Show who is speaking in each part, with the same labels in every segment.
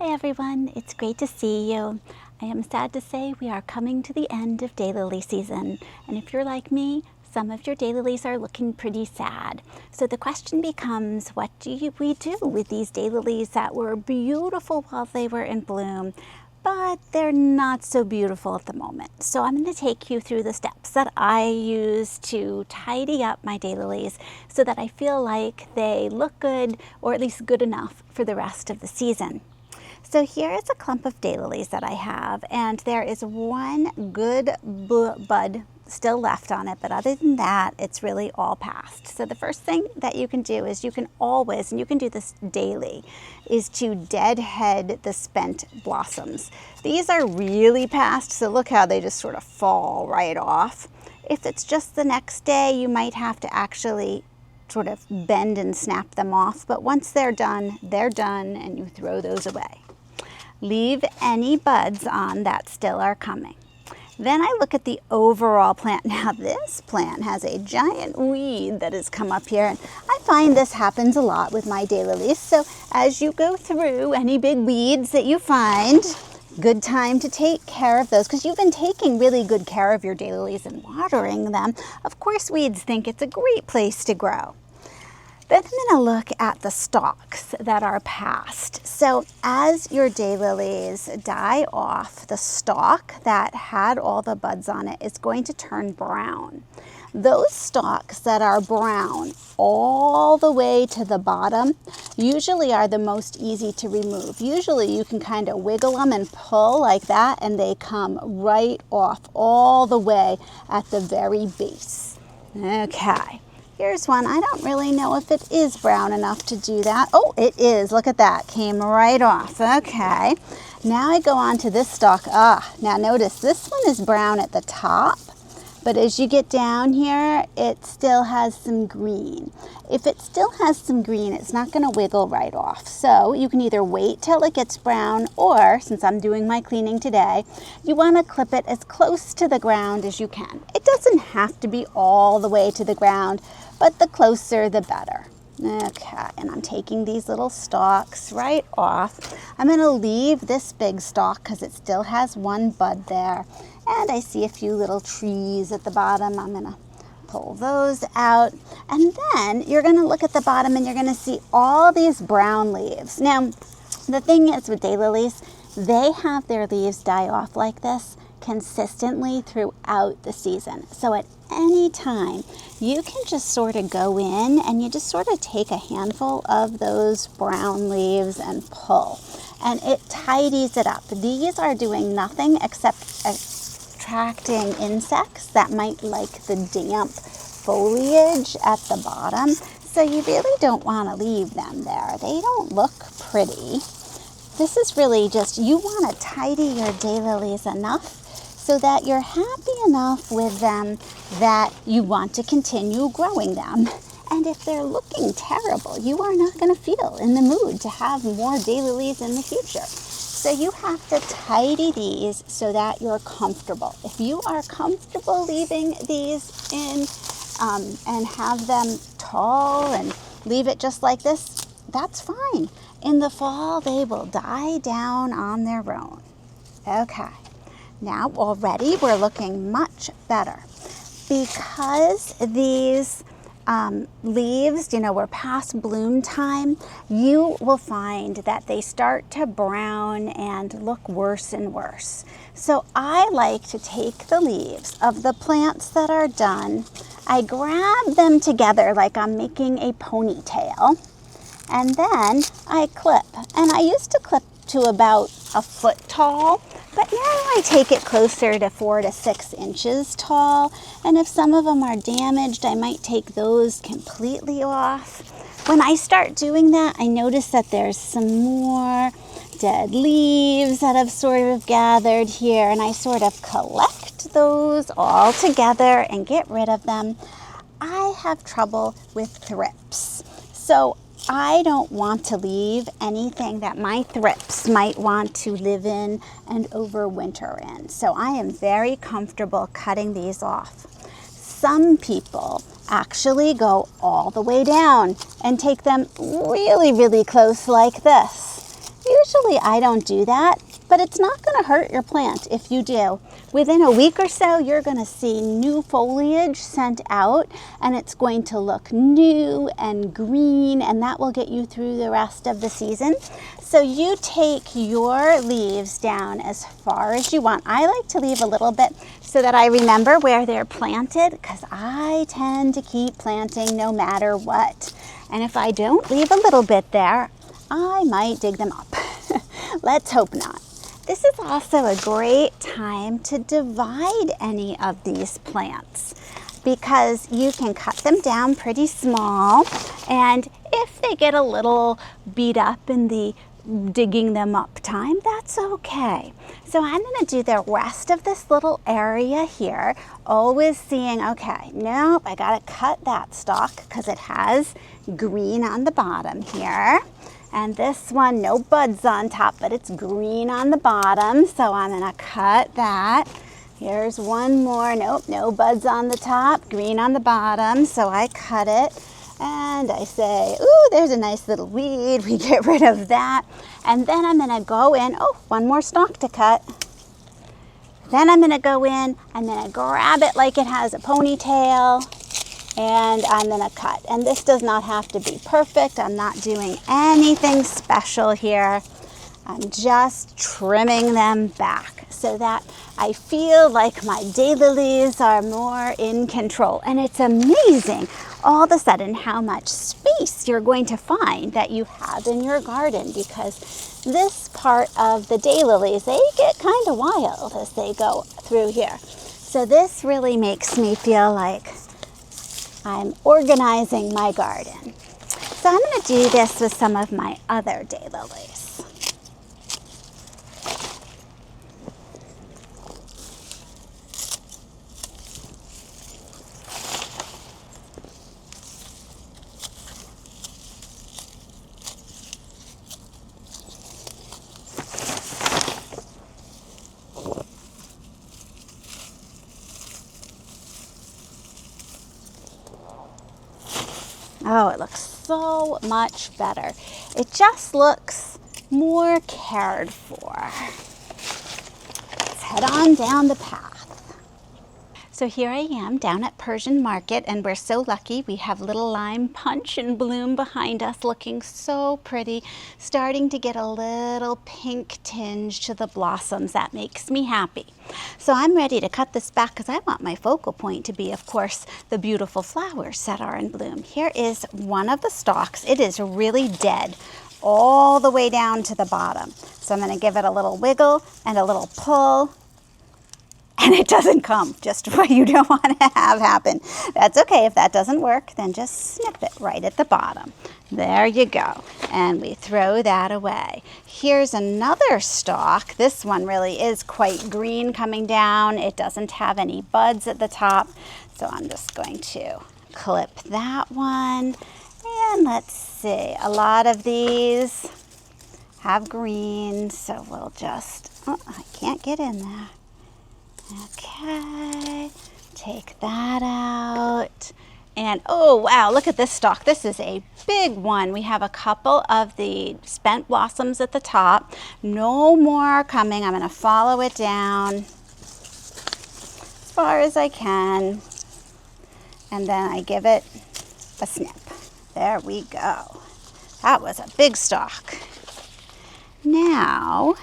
Speaker 1: Hey everyone, it's great to see you. I am sad to say we are coming to the end of daylily season, and if you're like me, some of your daylilies are looking pretty sad. So the question becomes, what do we do with these daylilies that were beautiful while they were in bloom, but they're not so beautiful at the moment? So I'm going to take you through the steps that I use to tidy up my daylilies so that I feel like they look good, or at least good enough for the rest of the season. So here is a clump of daylilies that I have, and there is one good bud still left on it, but other than that, it's really all past. So the first thing that you can do is you can always, and you can do this daily, is to deadhead the spent blossoms. These are really past, so look how they just sort of fall right off. If it's just the next day, you might have to actually sort of bend and snap them off, but once they're done, and you throw those away. Leave any buds on that still are coming. Then I look at the overall plant. Now this plant has a giant weed that has come up here, and I find this happens a lot with my daylilies. So as you go through any big weeds that you find, good time to take care of those, because you've been taking really good care of your daylilies and watering them. Of course, weeds think it's a great place to grow. Then I'm going to look at the stalks that are past. So as your daylilies die off, the stalk that had all the buds on it is going to turn brown. Those stalks that are brown all the way to the bottom usually are the most easy to remove. Usually you can kind of wiggle them and pull like that, and they come right off all the way at the very base. Okay. Here's one. I don't really know if it is brown enough to do that. Oh, it is. Look at that. Came right off. Okay. Now I go on to this stalk. Now notice this one is brown at the top, but as you get down here, it still has some green. If it still has some green, it's not going to wiggle right off. So you can either wait till it gets brown, or since I'm doing my cleaning today, you want to clip it as close to the ground as you can. It doesn't have to be all the way to the ground, but the closer the better. Okay, and I'm taking these little stalks right off. I'm going to leave this big stalk because it still has one bud there. And I see a few little trees at the bottom. I'm going to pull those out. And then you're going to look at the bottom and you're going to see all these brown leaves. Now, the thing is with daylilies, they have their leaves die off like this consistently throughout the season. So at any time, you can just sort of go in and you just sort of take a handful of those brown leaves and pull, and it tidies it up. These are doing nothing except attracting insects that might like the damp foliage at the bottom. So you really don't want to leave them there. They don't look pretty. This is really just, you want to tidy your daylilies enough so that you're happy enough with them that you want to continue growing them. And if they're looking terrible, you are not going to feel in the mood to have more daylilies in the future. So you have to tidy these so that you're comfortable. If you are comfortable leaving these in and have them tall and leave it just like this, that's fine. In the fall, they will die down on their own. Okay. Now already we're looking much better because these leaves, were past bloom time. You will find that they start to brown and look worse and worse. So I like to take the leaves of the plants that are done, I grab them together like I'm making a ponytail, and then I clip. And I used to clip to about a foot tall, but now I take it closer to 4 to 6 inches tall. And if some of them are damaged, I might take those completely off. When I start doing that, I notice that there's some more dead leaves that have sort of gathered here, and I sort of collect those all together and get rid of them. I have trouble with thrips, so I don't want to leave anything that my thrips might want to live in and overwinter in. So I am very comfortable cutting these off. Some people actually go all the way down and take them really, really close like this. Usually I don't do that, but it's not going to hurt your plant if you do. Within a week or so, you're going to see new foliage sent out, and it's going to look new and green, and that will get you through the rest of the season. So you take your leaves down as far as you want. I like to leave a little bit so that I remember where they're planted, because I tend to keep planting no matter what. And if I don't leave a little bit there, I might dig them up. Let's hope not. This is also a great time to divide any of these plants, because you can cut them down pretty small, and if they get a little beat up in the digging them up time, that's okay. So I'm going to do the rest of this little area here, always seeing, okay, nope, I got to cut that stalk because it has green on the bottom here. And this one, no buds on top, but it's green on the bottom, so I'm going to cut that. Here's one more, nope, no buds on the top, green on the bottom, so I cut it. And I say, ooh, there's a nice little weed. We get rid of that. And then I'm going to go in. Oh, one more stalk to cut. Then I'm going to go in. I'm going to grab it like it has a ponytail. And I'm going to cut. And this does not have to be perfect. I'm not doing anything special here. I'm just trimming them back so that I feel like my daylilies are more in control. And it's amazing all of a sudden how much space you're going to find that you have in your garden, because this part of the daylilies, they get kind of wild as they go through here. So this really makes me feel like I'm organizing my garden. So I'm going to do this with some of my other daylilies. Oh, it looks so much better. It just looks more cared for. Let's head on down the path. So here I am down at Persian Market, and we're so lucky we have little lime punch in bloom behind us, looking so pretty, starting to get a little pink tinge to the blossoms. That makes me happy. So I'm ready to cut this back because I want my focal point to be, of course, the beautiful flowers that are in bloom. Here is one of the stalks. It is really dead all the way down to the bottom. So I'm going to give it a little wiggle and a little pull. And it doesn't come, just what you don't want to have happen. That's okay. If that doesn't work, then just snip it right at the bottom. There you go. And we throw that away. Here's another stalk. This one really is quite green coming down. It doesn't have any buds at the top. So I'm just going to clip that one. And let's see, a lot of these have green. So we'll just, oh, I can't get in there. Okay, take that out. And oh wow, look at this stalk. This is a big one. We have a couple of the spent blossoms at the top. No more coming. I'm going to follow it down as far as I can. And then I give it a snip. There we go. That was a big stalk. Now,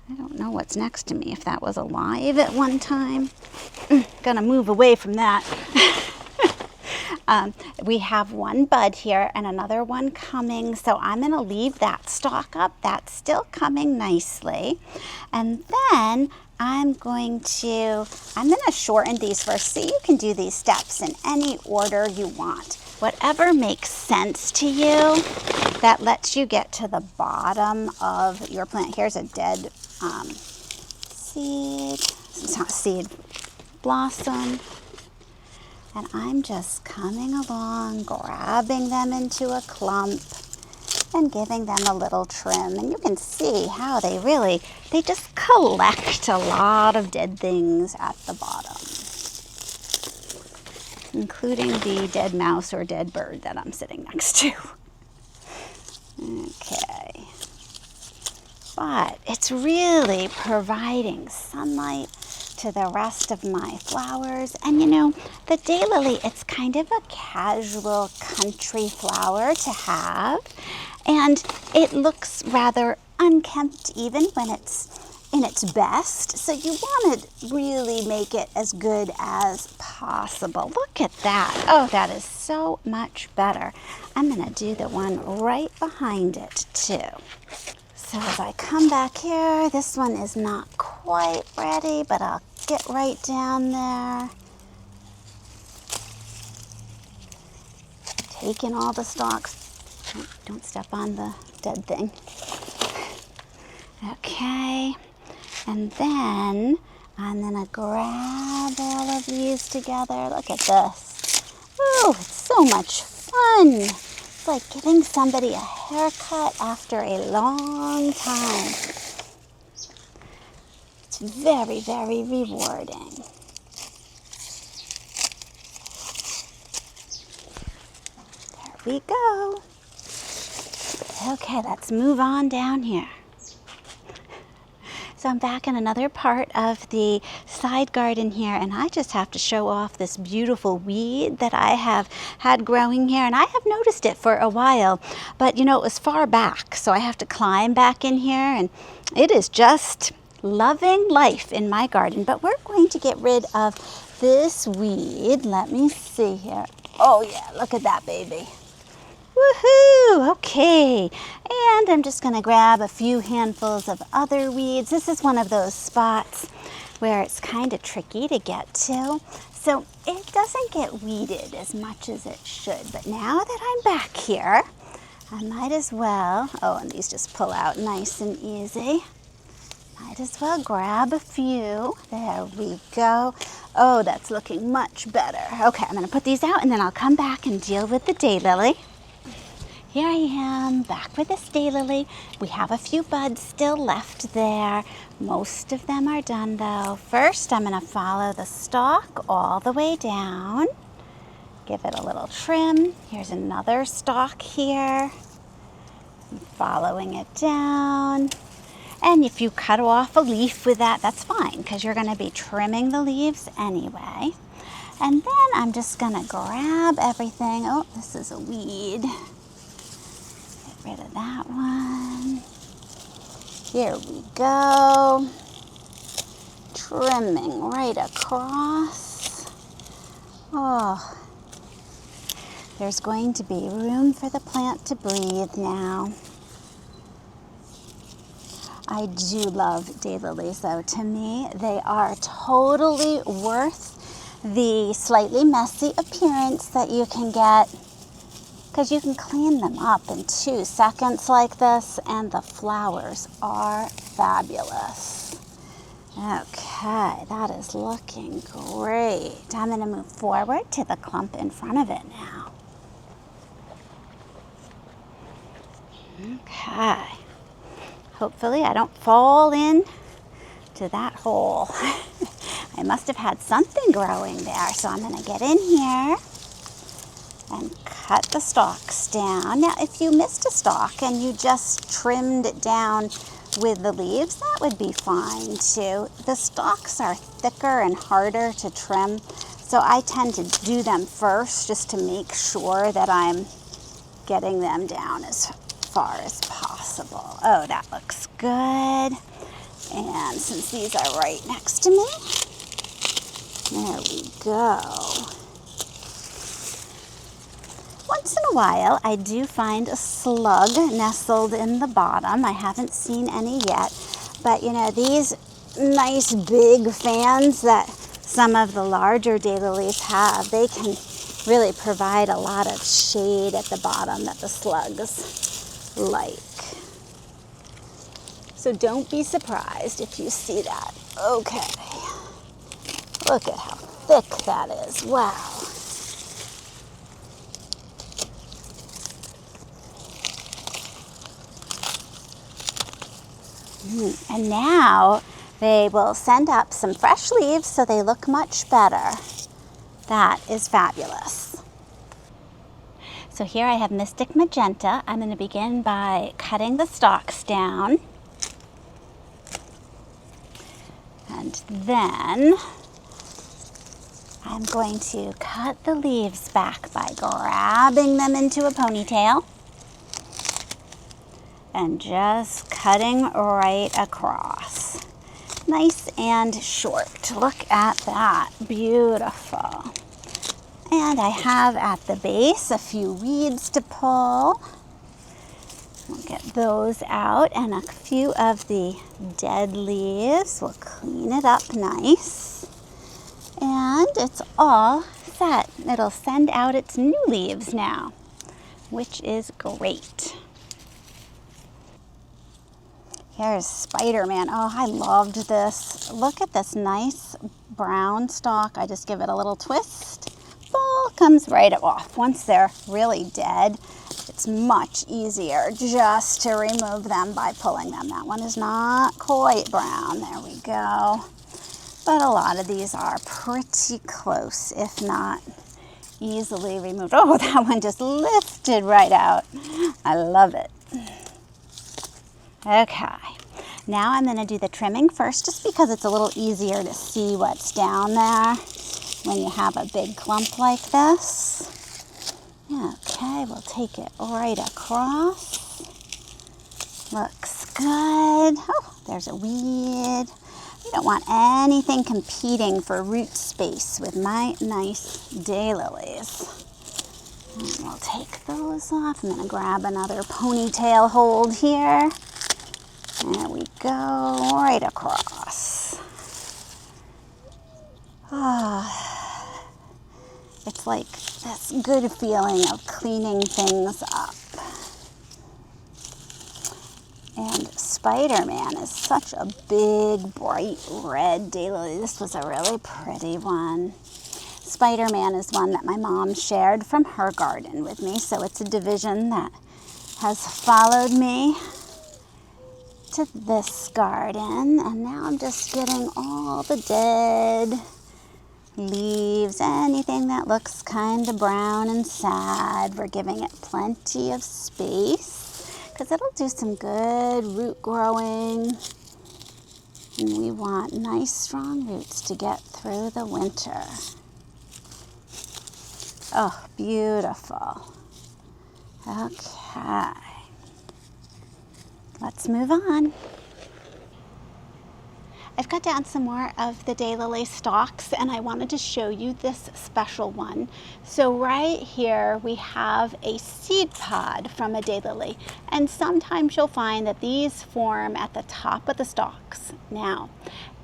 Speaker 1: I don't know what's next to me, if that was alive at one time. Gonna move away from that. We have one bud here and another one coming, so I'm gonna leave that stalk up. That's still coming nicely. And then I'm gonna shorten these first, so you can do these steps in any order you want. Whatever makes sense to you, that lets you get to the bottom of your plant. Here's a dead seed, it's not seed, blossom. And I'm just coming along, grabbing them into a clump and giving them a little trim. And you can see how they just collect a lot of dead things at the bottom, including the dead mouse or dead bird that I'm sitting next to. Okay. but it's really providing sunlight to the rest of my flowers. And you know, the daylily, it's kind of a casual country flower to have, and it looks rather unkempt even when it's in its best. So you want to really make it as good as possible. Look at that. Oh, that is so much better. I'm going to do the one right behind it too. So as I come back here, this one is not quite ready, but I'll get right down there. Taking all the stalks. Don't step on the dead thing. Okay. And then I'm gonna grab all of these together. Look at this. Oh, it's so much fun. It's like giving somebody a haircut after a long time. It's very, very rewarding. There we go. Okay, let's move on down here. So I'm back in another part of the side garden here, and I just have to show off this beautiful weed that I have had growing here, and I have noticed it for a while, but you know, it was far back, so I have to climb back in here, and it is just loving life in my garden. But we're going to get rid of this weed. Let me see here. Oh yeah, look at that baby. Woohoo! Okay, and I'm just going to grab a few handfuls of other weeds. This is one of those spots where it's kind of tricky to get to, so it doesn't get weeded as much as it should. But now that I'm back here, I might as well, oh, and these just pull out nice and easy. Might as well grab a few. There we go. Oh, that's looking much better. Okay, I'm going to put these out, and then I'll come back and deal with the daylily. Here I am, back with this daylily. We have a few buds still left there. Most of them are done though. First, I'm gonna follow the stalk all the way down. Give it a little trim. Here's another stalk here. I'm following it down. And if you cut off a leaf with that, that's fine, because you're gonna be trimming the leaves anyway. And then I'm just gonna grab everything. Oh, this is a weed. Rid of that one. Here we go. Trimming right across. Oh, there's going to be room for the plant to breathe now. I do love daylilies though. To me, they are totally worth the slightly messy appearance that you can get, because you can clean them up in 2 seconds like this, and the flowers are fabulous. Okay, that is looking great. I'm going to move forward to the clump in front of it now. Okay. Hopefully I don't fall in to that hole. I must have had something growing there, so I'm going to get in here and cut the stalks down. Now, if you missed a stalk and you just trimmed it down with the leaves, that would be fine too. The stalks are thicker and harder to trim, so I tend to do them first just to make sure that I'm getting them down as far as possible. Oh, that looks good. And since these are right next to me, there we go. Once in a while, I do find a slug nestled in the bottom. I haven't seen any yet, but you know, these nice big fans that some of the larger daylilies have, they can really provide a lot of shade at the bottom that the slugs like. So don't be surprised if you see that. Okay, look at how thick that is. Wow. And now they will send up some fresh leaves so they look much better. That is fabulous. So here I have Mystic Magenta. I'm going to begin by cutting the stalks down. And then I'm going to cut the leaves back by grabbing them into a ponytail and just cutting right across. Nice and short. Look at that. Beautiful. And I have at the base a few weeds to pull. We'll get those out, and a few of the dead leaves. We'll clean it up nice. And it's all set. It'll send out its new leaves now, which is great. Here's Spider-Man. Oh, I loved this. Look at this nice brown stalk. I just give it a little twist. All comes right off. Once they're really dead, it's much easier just to remove them by pulling them. That one is not quite brown. There we go. But a lot of these are pretty close, if not easily removed. Oh, that one just lifted right out. I love it. Okay, now I'm going to do the trimming first, just because it's a little easier to see what's down there when you have a big clump like this. Okay, we'll take it right across. Looks good. Oh, there's a weed. You don't want anything competing for root space with my nice daylilies. And we'll take those off. I'm going to grab another ponytail hold here. There we go, right across. Ah, it's like this good feeling of cleaning things up. And Spider-Man is such a big, bright red daylily. This was a really pretty one. Spider-Man is one that my mom shared from her garden with me, so it's a division that has followed me to this garden. And now I'm just getting all the dead leaves, anything that looks kind of brown and sad. We're giving it plenty of space because it'll do some good root growing. And we want nice strong roots to get through the winter. Oh, beautiful. Okay. Let's move on. I've cut down some more of the daylily stalks, and I wanted to show you this special one. So right here we have a seed pod from a daylily, and sometimes you'll find that these form at the top of the stalks. Now,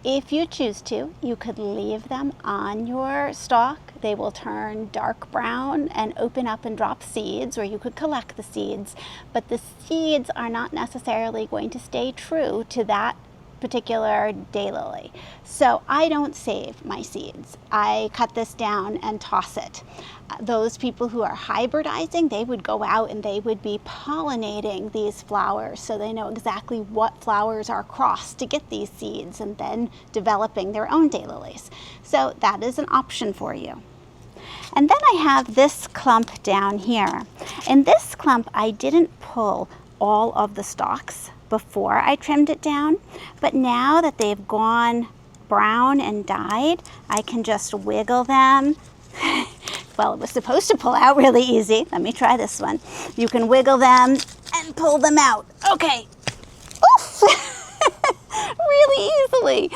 Speaker 1: if you choose to, you could leave them on your stalk. They will turn dark brown and open up and drop seeds, or you could collect the seeds, but the seeds are not necessarily going to stay true to that particular daylily. So I don't save my seeds. I cut this down and toss it. Those people who are hybridizing, they would go out and they would be pollinating these flowers, so they know exactly what flowers are crossed to get these seeds, and then developing their own daylilies. So that is an option for you. And then I have this clump down here. In this clump, I didn't pull all of the stalks before I trimmed it down, but now that they've gone brown and dyed, I can just wiggle them. Well, it was supposed to pull out really easy. Let me try this one. You can wiggle them and pull them out. Okay. Oof. Really easily.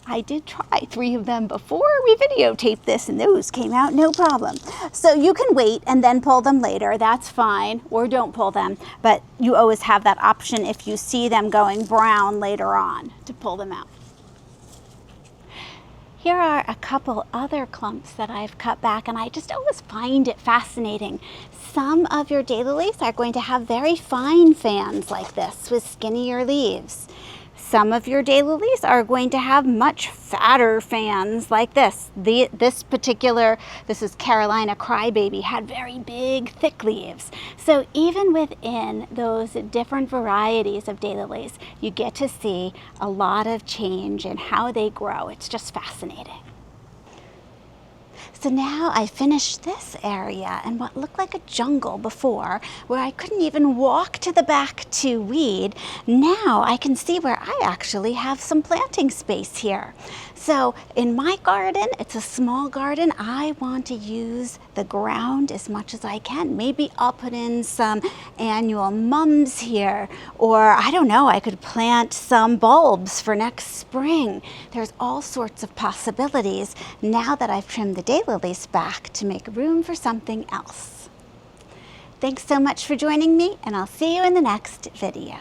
Speaker 1: I did try 3 of them before we videotaped this, and those came out no problem. So you can wait and then pull them later. That's fine, or don't pull them, but you always have that option if you see them going brown later on to pull them out. Here are a couple other clumps that I've cut back, and I just always find it fascinating. Some of your daylilies are going to have very fine fans like this with skinnier leaves. Some of your daylilies are going to have much fatter fans like this. This is Carolina Crybaby, had very big, thick leaves. So even within those different varieties of daylilies, you get to see a lot of change in how they grow. It's just fascinating. So now I finished this area and what looked like a jungle before, where I couldn't even walk to the back to weed, now I can see where I actually have some planting space here. So in my garden, it's a small garden, I want to use the ground as much as I can. Maybe I'll put in some annual mums here, or I don't know, I could plant some bulbs for next spring. There's all sorts of possibilities now that I've trimmed the daylilies back to make room for something else. Thanks so much for joining me, and I'll see you in the next video.